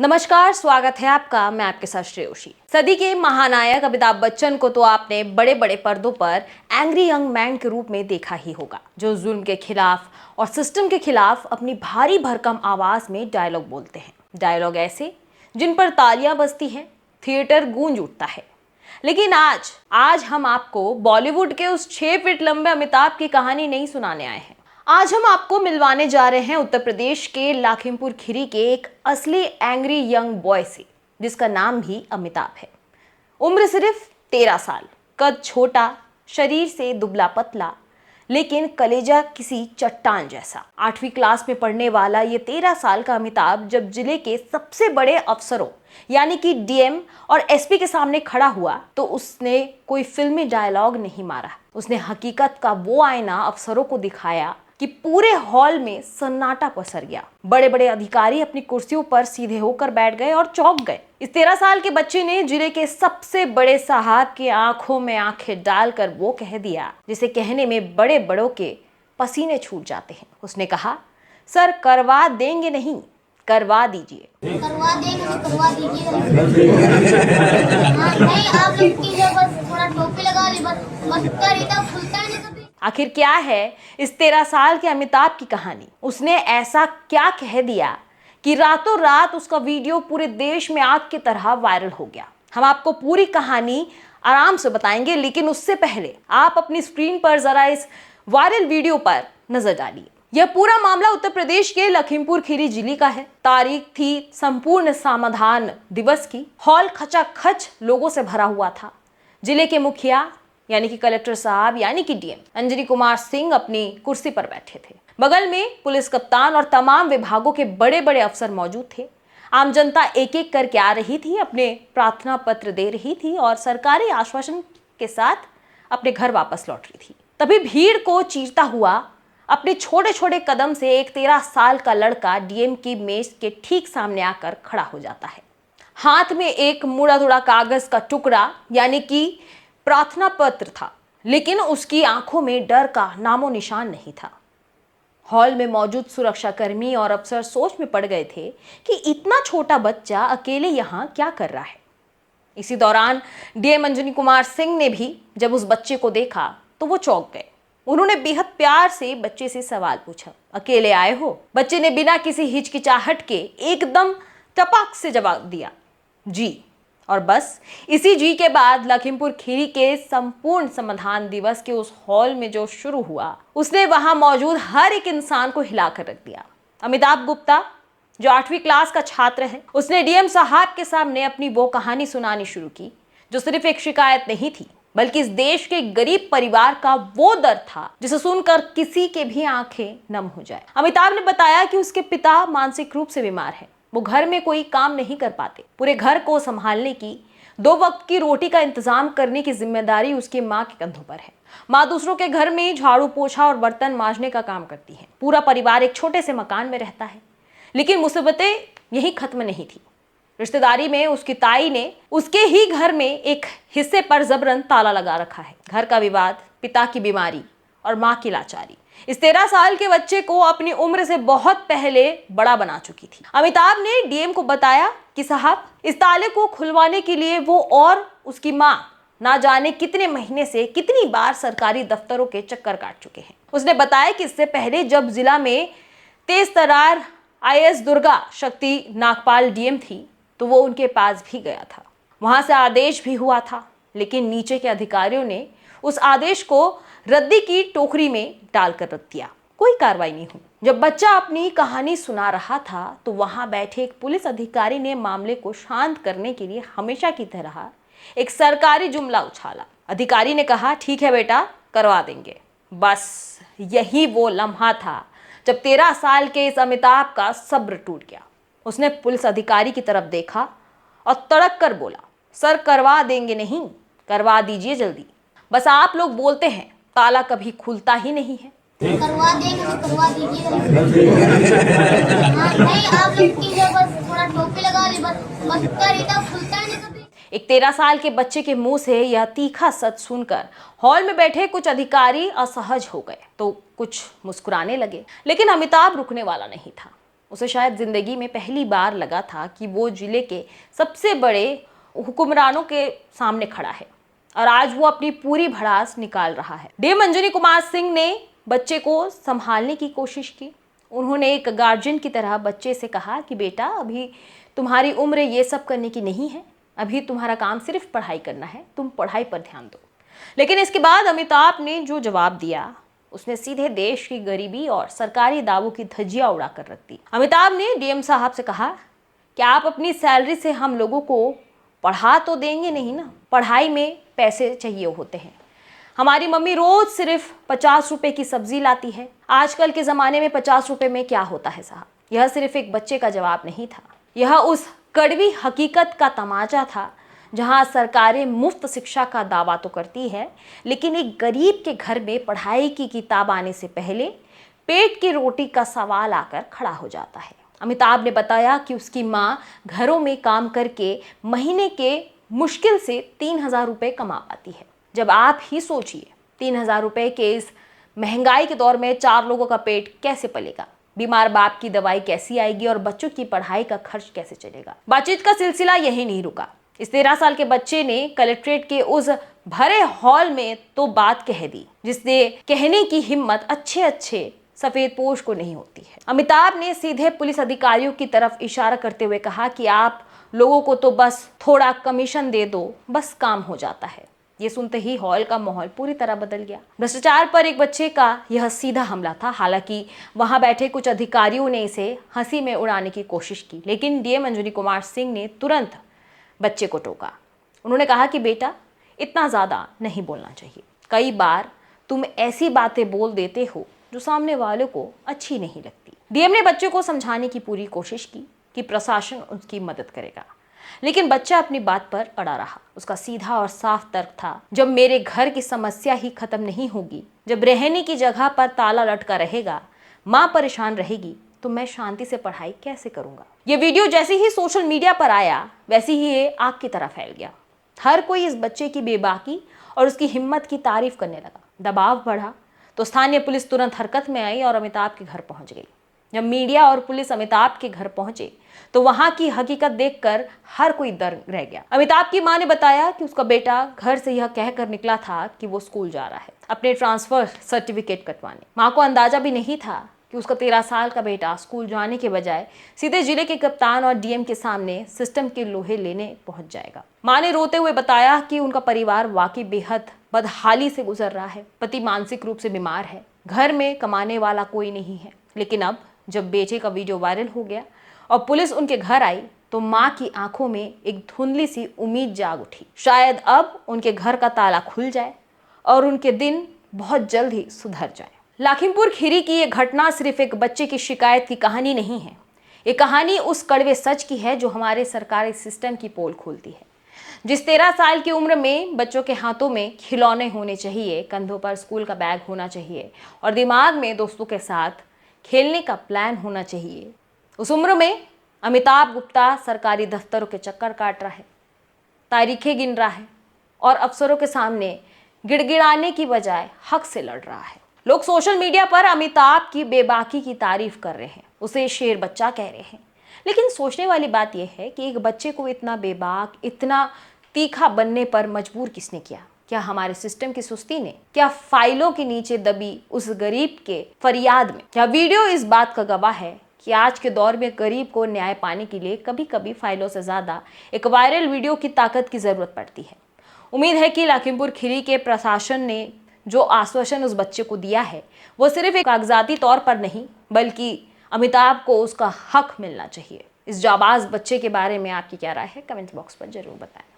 नमस्कार, स्वागत है आपका। मैं आपके साथ श्रेयोशी। सदी के महानायक अमिताभ बच्चन को तो आपने बड़े बड़े पर्दों पर एंग्री यंग मैन के रूप में देखा ही होगा, जो जुल्म के खिलाफ और सिस्टम के खिलाफ अपनी भारी भरकम आवाज में डायलॉग बोलते हैं। डायलॉग ऐसे जिन पर तालियां बजती हैं, थिएटर गूंज उठता है। लेकिन आज हम आपको बॉलीवुड के उस 6 फीट लंबे अमिताभ की कहानी नहीं सुनाने आए हैं। आज हम आपको मिलवाने जा रहे हैं उत्तर प्रदेश के लखीमपुर खीरी के एक असली एंग्री यंग बॉय से, जिसका नाम भी अमिताभ है। उम्र सिर्फ 13 साल, कद छोटा, शरीर से दुबला पतला, लेकिन कलेजा किसी चट्टान जैसा। 8वीं क्लास में पढ़ने वाला ये 13 साल का अमिताभ जब जिले के सबसे बड़े अफसरों यानी कि डीएम और एसपी के सामने खड़ा हुआ तो उसने कोई फिल्मी डायलॉग नहीं मारा। उसने हकीकत का वो आईना अफसरों को दिखाया कि पूरे हॉल में सन्नाटा पसर गया। बड़े बड़े अधिकारी अपनी कुर्सियों पर सीधे होकर बैठ गए और चौंक गए। इस 13 साल के बच्चे ने जिले के सबसे बड़े साहब की आंखों में आंखें डालकर वो कह दिया जिसे कहने में बड़े बड़ों के पसीने छूट जाते हैं। उसने कहा, सर करवा देंगे नहीं, करवा दीजिए। करवा देंगे तो करवा दीजिए। हाँ, नहीं आप लोग की बस थोड़ा टोपी लगा ली, बस इतना खुलता है नहीं कभी। आखिर क्या है इस 13 साल के अमिताभ की कहानी? उसने ऐसा क्या कह दिया कि रातों रात उसका वीडियो पूरे देश में आग की तरह वायरल हो गया? हम आपको पूरी कहानी आराम से बताएंगे, लेकिन उससे पहले आप अपनी स्क्रीन पर जरा इस वायरल वीडियो पर नजर डालिए। यह पूरा मामला उत्तर प्रदेश के लखीमपुर खीरी जिले का है। तारीख थी संपूर्ण समाधान दिवस की। हॉल खचाखच लोगों से भरा हुआ था। जिले के मुखिया यानी कि कलेक्टर साहब यानी कि डीएम अंजनी कुमार सिंह अपनी कुर्सी पर बैठे थे। बगल में पुलिस कप्तान और तमाम विभागों के बड़े बड़े अफसर मौजूद थे। आम जनता एक एक करके आ रही थी, अपने प्रार्थना पत्र दे रही थी और सरकारी आश्वासन के साथ अपने घर वापस लौट रही थी। तभी भीड़ को चीरता हुआ अपने छोटे छोटे कदम से एक 13 साल का लड़का डीएम की मेज के ठीक सामने आकर खड़ा हो जाता है। हाथ में एक मुड़ा धुड़ा कागज का टुकड़ा यानी कि प्रार्थना पत्र था, लेकिन उसकी आंखों में डर का नामो निशान नहीं था। हॉल में मौजूद सुरक्षाकर्मी और अफसर सोच में पड़ गए थे कि इतना छोटा बच्चा अकेले यहाँ क्या कर रहा है। इसी दौरान डीएम अंजनी कुमार सिंह ने भी जब उस बच्चे को देखा तो वो चौंक गए। उन्होंने बेहद प्यार से बच्चे से सवाल पूछा, अकेले आए हो? बच्चे ने बिना किसी हिचकिचाहट के एकदम टपक से जवाब दिया, जी। और बस इसी जी के बाद लखीमपुर खीरी के संपूर्ण समाधान दिवस के उस हॉल में जो शुरू हुआ, उसने वहां मौजूद हर एक इंसान को हिलाकर रख दिया। अमिताभ गुप्ता जो 8वीं क्लास का छात्र है, उसने डीएम साहब के सामने अपनी वो कहानी सुनानी शुरू की जो सिर्फ एक शिकायत नहीं थी, बल्कि इस देश के गरीब परिवार का वो दर्द था जिसे सुनकर किसी के भी आंखें नम हो जाए। अमिताभ ने बताया कि उसके पिता मानसिक रूप से बीमार है। वो घर में कोई काम नहीं कर पाते। पूरे घर को संभालने की, 2 वक्त की रोटी का इंतजाम करने की जिम्मेदारी उसकी माँ के कंधों पर है। माँ दूसरों के घर में झाड़ू पोछा और बर्तन मांजने का काम करती है। पूरा परिवार एक छोटे से मकान में रहता है। लेकिन मुसीबतें यही खत्म नहीं थी। रिश्तेदारी में उसकी ताई ने उसके ही घर में एक हिस्से पर जबरन ताला लगा रखा है। घर का विवाद, पिता की बीमारी और माँ की लाचारी इस 13 साल के बच्चे को अपनी उम्र से बहुत पहले बड़ा बना चुकी थी। अमिताभ ने डीएम को बताया कि साहब, इस ताले को खुलवाने के लिए वो और उसकी माँ ना जाने कितने महीने से कितनी बार सरकारी दफ्तरों के चक्कर काट चुके हैं। उसने बताया कि इससे पहले जब जिला में तेज तरार आईएएस दुर्गा शक्ति नागपाल डीएम थी तो वो उनके पास भी गया था। वहां से आदेश भी हुआ था, लेकिन नीचे के अधिकारियों ने उस आदेश को रद्दी की टोकरी में डालकर रख दिया। कोई कार्रवाई नहीं हुई। जब बच्चा अपनी कहानी सुना रहा था तो वहां बैठे एक पुलिस अधिकारी ने मामले को शांत करने के लिए हमेशा की तरह एक सरकारी जुमला उछाला। अधिकारी ने कहा, ठीक है बेटा, करवा देंगे। बस यही वो लम्हा था जब 13 साल के इस अमिताभ का सब्र टूट गया। उसने पुलिस अधिकारी की तरफ देखा और तड़क कर बोला, सर करवा देंगे नहीं, करवा दीजिए जल्दी। बस आप लोग बोलते हैं, ताला कभी खुलता ही नहीं है। करवा देंगे तो करवा दीजिए। हाँ, नहीं आप लोग की बस थोड़ा टोपी लगा ली, बस इतना खुलता है नहीं कभी। एक 13 साल के बच्चे के मुंह से यह तीखा सच सुनकर हॉल में बैठे कुछ अधिकारी असहज हो गए तो कुछ मुस्कुराने लगे, लेकिन अमिताभ रुकने वाला नहीं था। उसे शायद जिंदगी में पहली बार लगा था कि वो जिले के सबसे बड़े हुक्मरानों के सामने खड़ा है और आज वो अपनी पूरी भड़ास निकाल रहा है। डीएम अंजनी कुमार सिंह ने बच्चे को संभालने की कोशिश की। उन्होंने एक गार्जियन की तरह बच्चे से कहा कि बेटा, अभी तुम्हारी उम्र ये सब करने की नहीं है, अभी तुम्हारा काम सिर्फ पढ़ाई करना है, तुम पढ़ाई पर ध्यान दो। लेकिन इसके बाद अमिताभ ने जो जवाब दिया, उसने सीधे देश की गरीबी और सरकारी दावों की धज्जियां उड़ाकर रख दी। अमिताभ ने डीएम साहब से कहा कि आप अपनी सैलरी से हम लोगों को पढ़ा तो देंगे नहीं ना, पढ़ाई में पैसे चाहिए होते हैं। हमारी मम्मी रोज सिर्फ 50 रुपए की सब्जी लाती है। आजकल के ज़माने में 50 रुपए में क्या होता है साहब। यह सिर्फ एक बच्चे का जवाब नहीं था, यह उस कड़वी हकीकत का तमाचा था जहां सरकारें मुफ्त शिक्षा का दावा तो करती है, लेकिन एक गरीब के घर में पढ़ाई की किताब आने से पहले पेट की रोटी का सवाल आकर खड़ा हो जाता है। अमिताभ ने बताया कि उसकी माँ घरों में काम करके महीने के मुश्किल से 3,000 रुपये कमा पाती है। जब आप ही सोचिए 3,000 रुपये के इस महंगाई के दौर में 4 लोगों का पेट कैसे पलेगा, बीमार बाप की दवाई कैसी आएगी और बच्चों की पढ़ाई का खर्च कैसे चलेगा। बातचीत का सिलसिला यही नहीं रुका। इस 13 साल के बच्चे ने कलेक्ट्रेट के उस भरे हॉल में तो बात कह दी जिसने कहने की हिम्मत अच्छे सफेद पोश को नहीं होती है। अमिताभ ने सीधे पुलिस अधिकारियों की तरफ इशारा करते हुए कहा कि आप लोगों को तो बस थोड़ा कमीशन दे दो, बस काम हो जाता है। ये सुनते ही हॉल का माहौल पूरी तरह बदल गया। भ्रष्टाचार पर एक बच्चे का यह सीधा हमला था। हालांकि वहां बैठे कुछ अधिकारियों ने इसे हंसी में उड़ाने की कोशिश की, लेकिन डीएम अंजनी कुमार सिंह ने तुरंत बच्चे को टोका। उन्होंने कहा कि बेटा, इतना ज़्यादा नहीं बोलना चाहिए। कई बार तुम ऐसी बातें बोल देते हो जो सामने वालों को अच्छी नहीं लगती। डीएम ने बच्चे को समझाने की पूरी कोशिश की कि प्रशासन उसकी मदद करेगा, लेकिन बच्चा अपनी बात पर अड़ा रहा। उसका सीधा और साफ तर्क था, जब मेरे घर की समस्या ही खत्म नहीं होगी, जब रहने की जगह पर ताला लटका रहेगा, माँ परेशान रहेगी, तो मैं शांति से पढ़ाई कैसे करूंगा। ये वीडियो जैसे ही सोशल मीडिया पर आया, वैसे ही ये आग की तरह फैल गया। हर कोई इस बच्चे की बेबाकी और उसकी हिम्मत की तारीफ करने लगा। दबाव बढ़ा तो स्थानीय पुलिस तुरंत हरकत में आई और अमिताभ के घर पहुंच गई। जब मीडिया और पुलिस अमिताभ के घर पहुंचे तो वहां की हकीकत देखकर हर कोई दंग रह गया। अमिताभ की मां ने बताया कि उसका बेटा घर से यह कहकर निकला था कि वो स्कूल जा रहा है अपने ट्रांसफर सर्टिफिकेट कटवाने। मां को अंदाजा भी नहीं था कि उसका 13 साल का बेटा स्कूल जाने के बजाय सीधे जिले के कप्तान और डीएम के सामने सिस्टम के लोहे लेने पहुंच जाएगा। मां ने रोते हुए बताया कि उनका परिवार वाकई बेहद बदहाली से गुजर रहा है। पति मानसिक रूप से बीमार है, घर में कमाने वाला कोई नहीं है। लेकिन अब जब बेटे का वीडियो वायरल हो गया और पुलिस उनके घर आई तो माँ की आंखों में एक धुंधली सी उम्मीद जाग उठी। शायद अब उनके घर का ताला खुल जाए और उनके दिन बहुत जल्द ही सुधर जाए। लखीमपुर खीरी की ये घटना सिर्फ एक बच्चे की शिकायत की कहानी नहीं है। ये कहानी उस कड़वे सच की है जो हमारे सरकारी सिस्टम की पोल खोलती है। जिस 13 साल की उम्र में बच्चों के हाथों में खिलौने होने चाहिए, कंधों पर स्कूल का बैग होना चाहिए और दिमाग में दोस्तों के साथ खेलने का प्लान होना चाहिए, उस उम्र में अमिताभ गुप्ता सरकारी दफ्तरों के चक्कर काट रहा है, तारीखें गिन रहा है और अफसरों के सामने गिड़गिड़ाने की बजाय हक से लड़ रहा है। लोग सोशल मीडिया पर अमिताभ की बेबाकी की तारीफ कर रहे हैं, उसे शेर बच्चा कह रहे हैं। लेकिन सोचने वाली बात यह है कि एक बच्चे को इतना बेबाक, इतना तीखा बनने पर मजबूर किसने किया? क्या हमारे सिस्टम की सुस्ती ने? क्या फाइलों के नीचे दबी उस गरीब के फरियाद में? क्या वीडियो इस बात का गवाह है कि आज के दौर में गरीब को न्याय पाने के लिए कभी कभी फाइलों से ज्यादा एक वायरल वीडियो की ताकत की जरूरत पड़ती है। उम्मीद है कि लखीमपुर खीरी के प्रशासन ने जो आश्वासन उस बच्चे को दिया है वो सिर्फ एक कागजाती तौर पर नहीं, बल्कि अमिताभ को उसका हक मिलना चाहिए। इस जाबाज बच्चे के बारे में आपकी क्या राय है? कमेंट बॉक्स पर जरूर बताएं।